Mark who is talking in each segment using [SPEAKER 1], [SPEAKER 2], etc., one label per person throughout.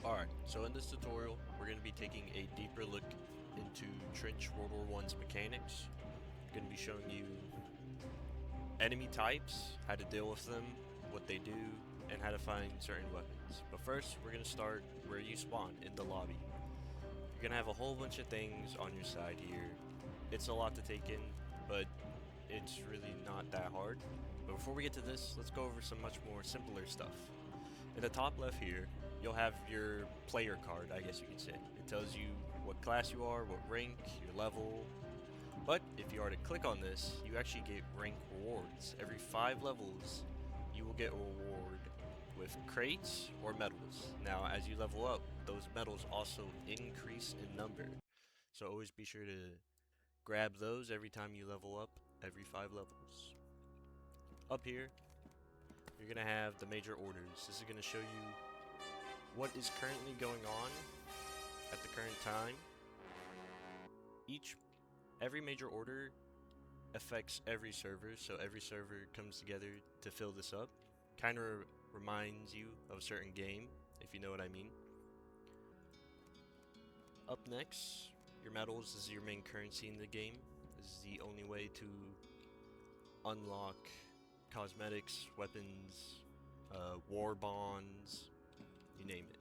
[SPEAKER 1] Alright, so in this tutorial, we're going to be taking a deeper look into Trench World War One's mechanics. I'm going to be showing you enemy types, how to deal with them, what they do, and how to find certain weapons. But first, we're going to start where you spawn, in the lobby. You're going to have a whole bunch of things on your side here. It's a lot to take in, but it's really not that hard. But before we get to this, let's go over some much more simpler stuff. In the top left here, you'll have your player card, I guess you could say. It tells you what class you are, what rank, your level. But if you are to click on this, you actually get rank rewards. Every 5 levels, you will get a reward with crates or medals. Now, as you level up, those medals also increase in number. So always be sure to grab those every time you level up, every 5 levels. Up here, you're going to have the major orders. This is going to show you what is currently going on at the current time. Every major order affects every server, so every server comes together to fill this up. Kind of reminds you of a certain game, if you know what I mean. Up next, your medals is your main currency in the game. This is the only way to unlock cosmetics, weapons, war bonds, you name it.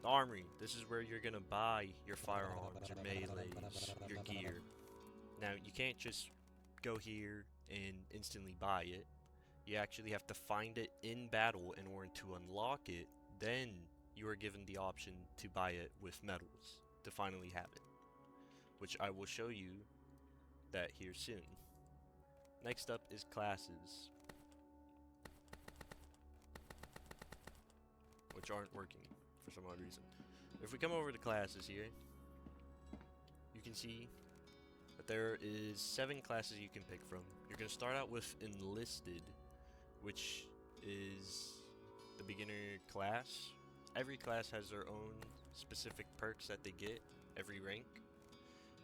[SPEAKER 1] The armory, this is where you're gonna buy your firearms, your melees, your gear. Now, you can't just go here and instantly buy it. You actually have to find it in battle in order to unlock it. Then you are given the option to buy it with medals to finally have it, which I will show you that here soon. Next up is classes, which aren't working for some odd reason. If we come over to classes here, you can see that there is 7 classes you can pick from. You're going to start out with enlisted, which is the beginner class. Every class has their own specific perks that they get every rank,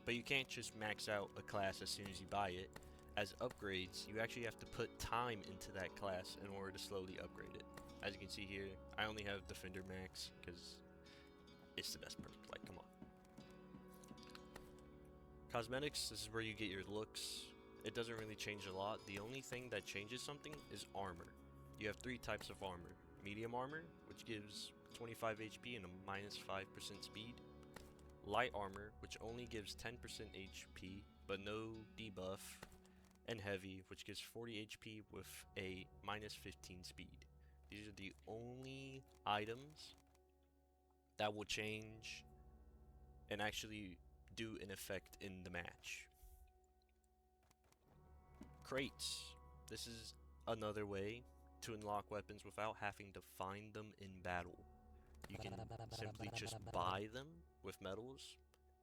[SPEAKER 1] but you can't just max out a class as soon as you buy it. As upgrades, you actually have to put time into that class in order to slowly upgrade it. As you can see here, I only have Defender Max because it's the best perk, like, come on. Cosmetics, this is where you get your looks. It doesn't really change a lot. The only thing that changes something is armor. You have 3 types of armor. Medium armor, which gives 25 HP and a minus 5% speed. Light armor, which only gives 10% HP, but no debuff. And heavy, which gives 40 HP with a minus 15 speed. These are the only items that will change and actually do an effect in the match. Crates. This is another way to unlock weapons without having to find them in battle. You can simply just buy them with medals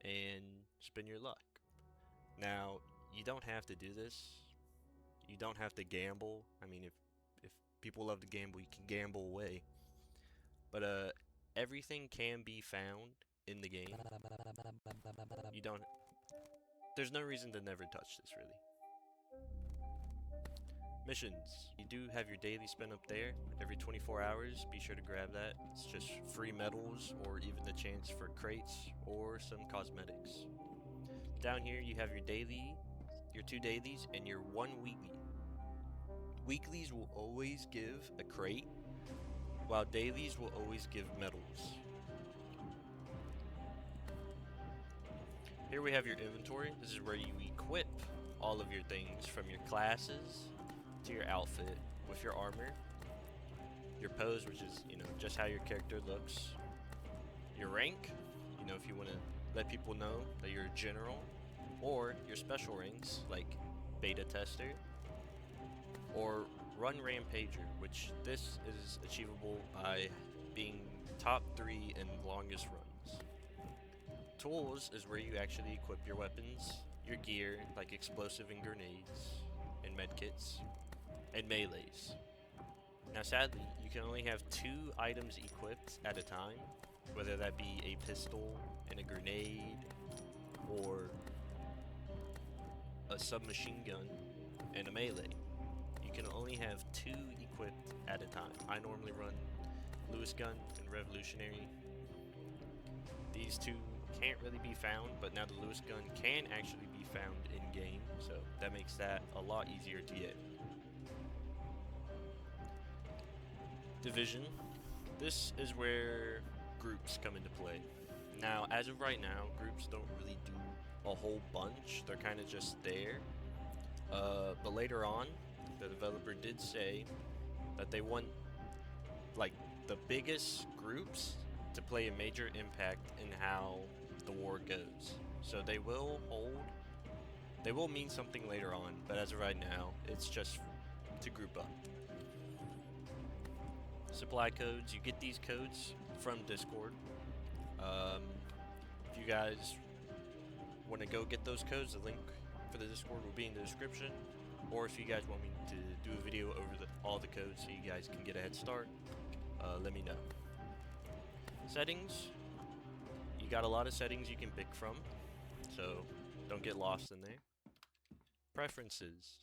[SPEAKER 1] and spin your luck. Now, you don't have to do this. You don't have to gamble. I mean, if people love to gamble, you can gamble away. But everything can be found in the game. There's no reason to never touch this, really. Missions. You do have your daily spin up there every 24 hours. Be sure to grab that. It's just free medals or even the chance for crates or some cosmetics. Down here you have your daily, your 2 dailies, and your 1 weekly. Weeklies will always give a crate, while dailies will always give medals. Here we have your inventory. This is where you equip all of your things, from your classes to your outfit, with your armor, your pose, which is, just how your character looks, your rank, if you want to let people know that you're a general, or your special ranks like beta tester or run rampager, which this is achievable by being top 3 in longest runs. Tools is where you actually equip your weapons, your gear like explosive and grenades and medkits, and melees. Now sadly, you can only have 2 items equipped at a time, whether that be a pistol and a grenade or a submachine gun and a melee. You can only have 2 equipped at a time. I normally run Lewis gun and revolutionary. These two can't really be found, but now the Lewis gun can actually be found in game, so that makes that a lot easier to get. Division. This is where groups come into play. Now, as of right now, groups don't really do a whole bunch. They're kind of just there. But later on, the developer did say that they want like the biggest groups to play a major impact in how the war goes. So they will mean something later on, but as of right now, it's just to group up. Supply codes, you get these codes from Discord. If you guys want to go get those codes, the link for the Discord will be in the description. Or if you guys want me to do a video over all the codes so you guys can get a head start, let me know. Settings, you got a lot of settings you can pick from, so don't get lost in there. Preferences,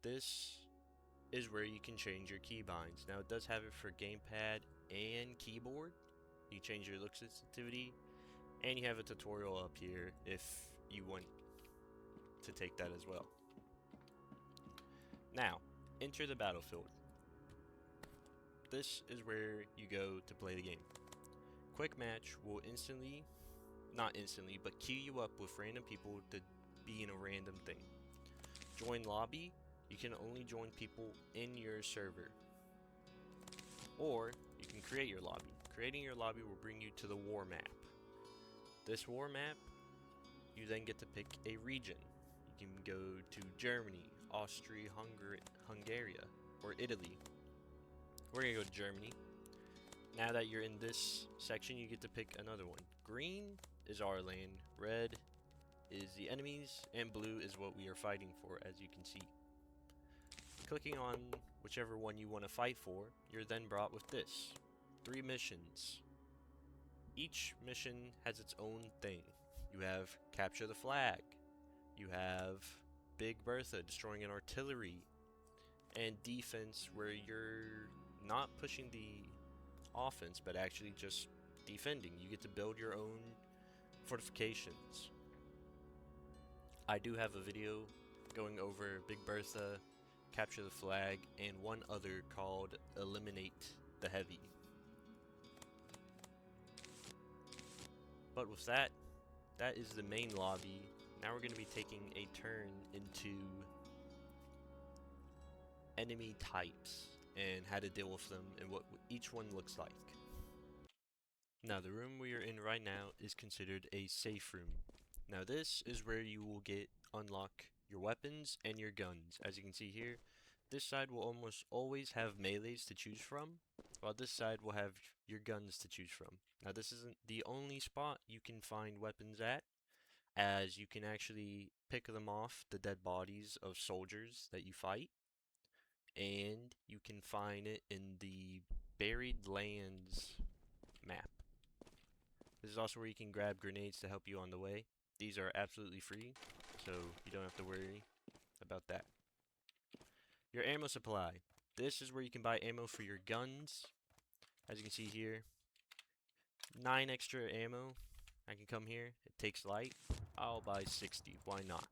[SPEAKER 1] this is where you can change your keybinds. Now it does have it for gamepad and keyboard. You change your look sensitivity, and you have a tutorial up here if you want to take that as well. Now, enter the battlefield. This is where you go to play the game. Quick match will not instantly, but queue you up with random people to be in a random thing. Join lobby, you can only join people in your server. Or, you can create your lobby. Creating your lobby will bring you to the war map. This war map, you then get to pick a region. You can go to Germany, Austria, Hungary, or Italy. We're gonna go to Germany. Now that you're in this section, you get to pick another one. Green is our land, red is the enemies, and blue is what we are fighting for, as you can see. Clicking on whichever one you want to fight for, you're then brought with this. 3 missions. Each mission has its own thing. You have capture the flag. You have Big Bertha, destroying an artillery. And defense, where you're not pushing the offense, but actually just defending. You get to build your own fortifications. I do have a video going over Big Bertha, capture the flag, and one other called eliminate the heavy. But with that, that is the main lobby. Now we're going to be taking a turn into enemy types and how to deal with them and what each one looks like. Now the room we are in right now is considered a safe room. Now this is where you will unlock your weapons and your guns. As you can see here, this side will almost always have melees to choose from, while this side will have your guns to choose from. Now this isn't the only spot you can find weapons at, as you can actually pick them off the dead bodies of soldiers that you fight, and you can find it in the Buried Lands map. This is also where you can grab grenades to help you on the way. These are absolutely free, so you don't have to worry about that. Your ammo supply. This is where you can buy ammo for your guns. As you can see here, 9 extra ammo. I can come here, it takes light. I'll buy 60, why not?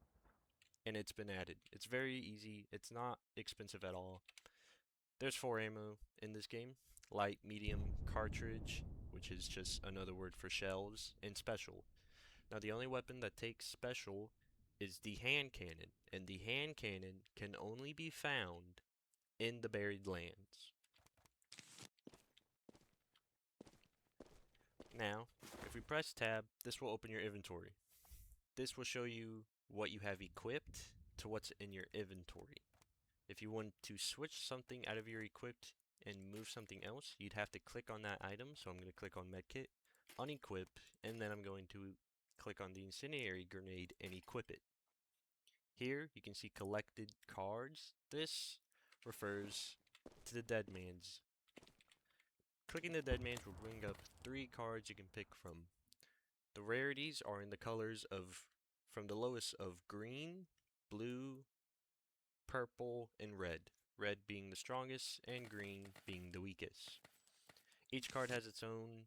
[SPEAKER 1] And it's been added. It's very easy, it's not expensive at all. There's 4 ammo in this game. Light, medium, cartridge, which is just another word for shells, and special. Now the only weapon that takes special is the hand cannon, and the hand cannon can only be found in the Buried Lands. Now, if we press tab, this will open your inventory. This will show you what you have equipped to what's in your inventory. If you want to switch something out of your equipped and move something else, you'd have to click on that item. So I'm going to click on medkit, unequip, and then I'm going to click on the incendiary grenade and equip it. Here you can see collected cards. This refers to the dead man's. Clicking the dead man's will bring up 3 cards you can pick from. The rarities are in the colors from the lowest of green, blue, purple, and red. Red being the strongest and green being the weakest. Each card has its own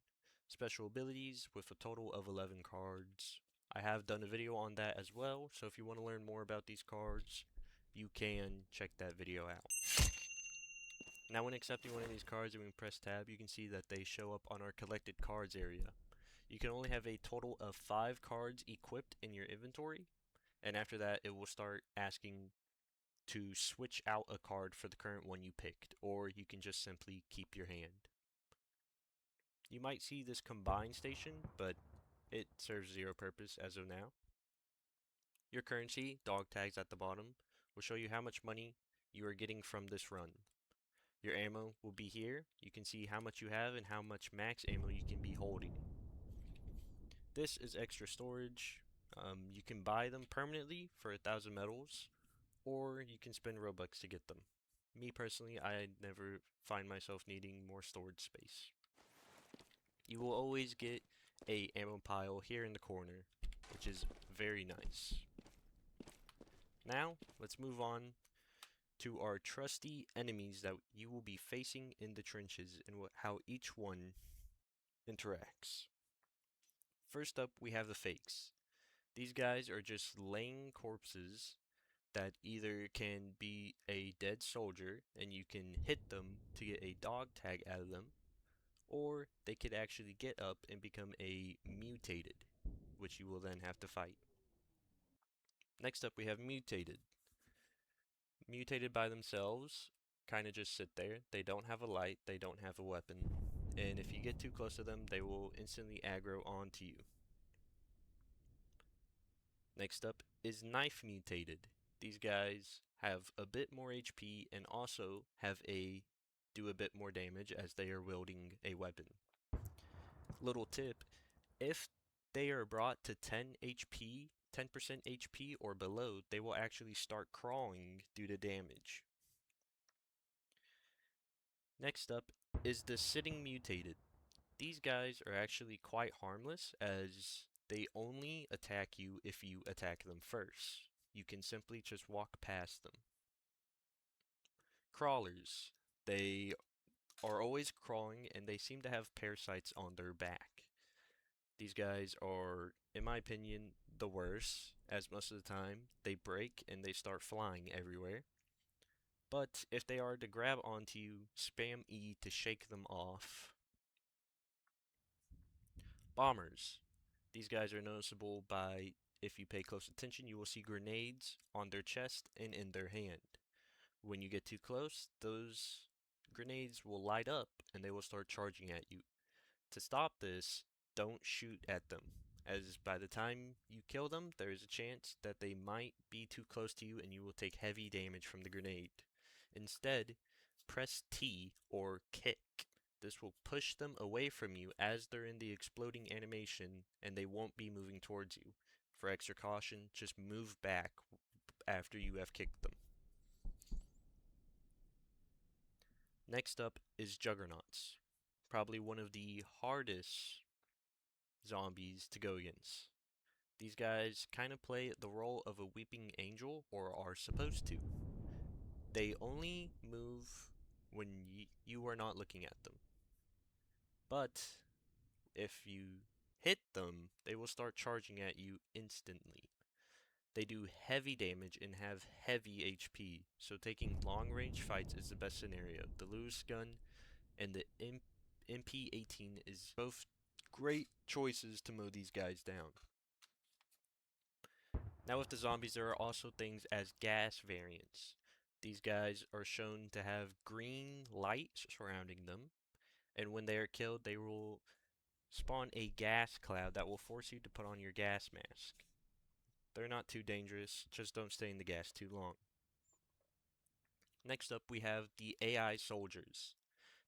[SPEAKER 1] special abilities with a total of 11 cards. I have done a video on that as well, so if you want to learn more about these cards, you can check that video out. Now when accepting one of these cards and we press tab, you can see that they show up on our collected cards area. You can only have a total of 5 cards equipped in your inventory, and after that it will start asking to switch out a card for the current one you picked, or you can just simply keep your hand. You might see this combine station, but it serves zero purpose as of now. Your currency, dog tags at the bottom, will show you how much money you are getting from this run. Your ammo will be here. You can see how much you have and how much max ammo you can be holding. This is extra storage. You can buy them permanently for 1,000 medals, or you can spend Robux to get them. Me personally, I never find myself needing more storage space. You will always get a ammo pile here in the corner, which is very nice. Now, let's move on to our trusty enemies that you will be facing in the trenches and how each one interacts. First up, we have the fakes. These guys are just laying corpses that either can be a dead soldier and you can hit them to get a dog tag out of them, or they could actually get up and become a mutated, which you will then have to fight. Next up, we have mutated. Mutated by themselves kind of just sit there. They don't have a light, they don't have a weapon, and if you get too close to them, they will instantly aggro onto you. Next up is knife mutated. These guys have a bit more HP and also do a bit more damage as they are wielding a weapon. Little tip, if they are brought to 10 HP, 10% HP or below, they will actually start crawling due to damage. Next up is the sitting mutated. These guys are actually quite harmless as they only attack you if you attack them first. You can simply just walk past them. Crawlers. They are always crawling and they seem to have parasites on their back. These guys are, in my opinion, the worst, as most of the time they break and they start flying everywhere. But if they are to grab onto you, spam E to shake them off. Bombers. These guys are noticeable by, if you pay close attention, you will see grenades on their chest and in their hand. When you get too close, those grenades will light up and they will start charging at you. To stop this, don't shoot at them, as by the time you kill them, there is a chance that they might be too close to you and you will take heavy damage from the grenade. Instead, press T or kick. This will push them away from you as they're in the exploding animation and they won't be moving towards you. For extra caution, just move back after you have kicked them. Next up is Juggernauts. Probably one of the hardest zombies to go against. These guys kind of play the role of a weeping angel, or are supposed to. They only move when you are not looking at them. But if you hit them, they will start charging at you instantly. They do heavy damage and have heavy HP, so taking long range fights is the best scenario. The Lewis gun and the MP18 is both great choices to mow these guys down. Now with the zombies, there are also things as gas variants. These guys are shown to have green light surrounding them, and when they are killed, they will spawn a gas cloud that will force you to put on your gas mask. They're not too dangerous, just don't stay in the gas too long. Next up, we have the AI soldiers.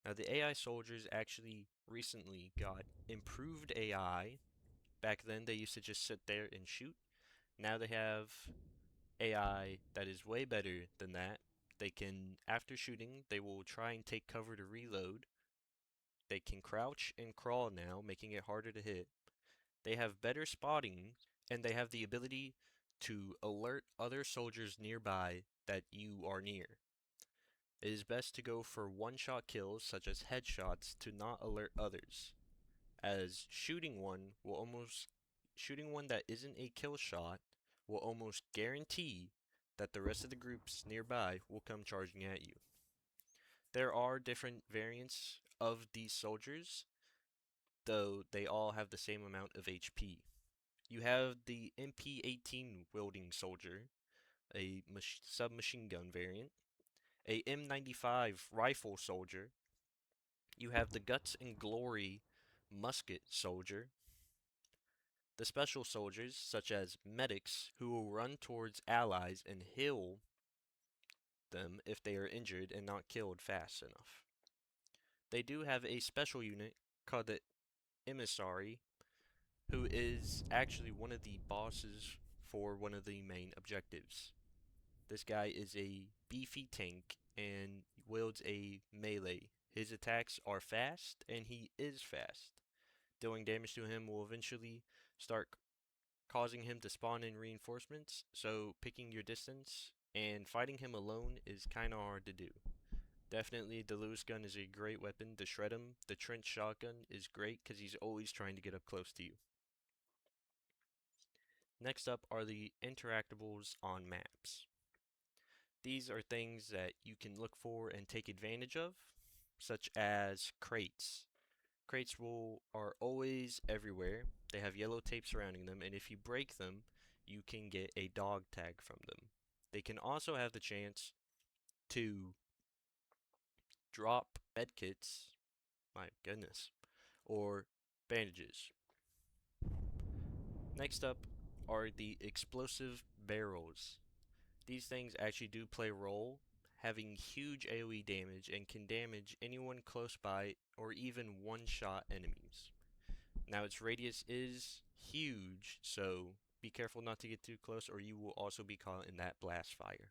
[SPEAKER 1] Now, the AI soldiers actually recently got improved AI. Back then, they used to just sit there and shoot. Now they have AI that is way better than that. They can, after shooting, they will try and take cover to reload. They can crouch and crawl now, making it harder to hit. They have better spotting, and they have the ability to alert other soldiers nearby that you are near. It is best to go for one-shot kills such as headshots to not alert others, as shooting one that isn't a kill shot will almost guarantee that the rest of the groups nearby will come charging at you. There are different variants of these soldiers, though they all have the same amount of HP. You have the MP-18 wielding soldier, a submachine gun variant, a M95 rifle soldier. You have the Guts and Glory musket soldier, the special soldiers such as medics who will run towards allies and heal them if they are injured and not killed fast enough. They do have a special unit called the Emissary, who is actually one of the bosses for one of the main objectives. This guy is a beefy tank and wields a melee. His attacks are fast, and he is fast. Dealing damage to him will eventually start causing him to spawn in reinforcements, so picking your distance and fighting him alone is kinda hard to do. Definitely the Lewis gun is a great weapon to shred him. The trench shotgun is great because he's always trying to get up close to you. Next up are the interactables on maps. These are things that you can look for and take advantage of, such as crates. Are always everywhere. They have yellow tape surrounding them, and if you break them, you can get a dog tag from them. They can also have the chance to drop medkits, my goodness, or bandages. Next up are the explosive barrels. These things actually do play a role, having huge AoE damage and can damage anyone close by or even one-shot enemies. Now its radius is huge, so be careful not to get too close or you will also be caught in that blast fire.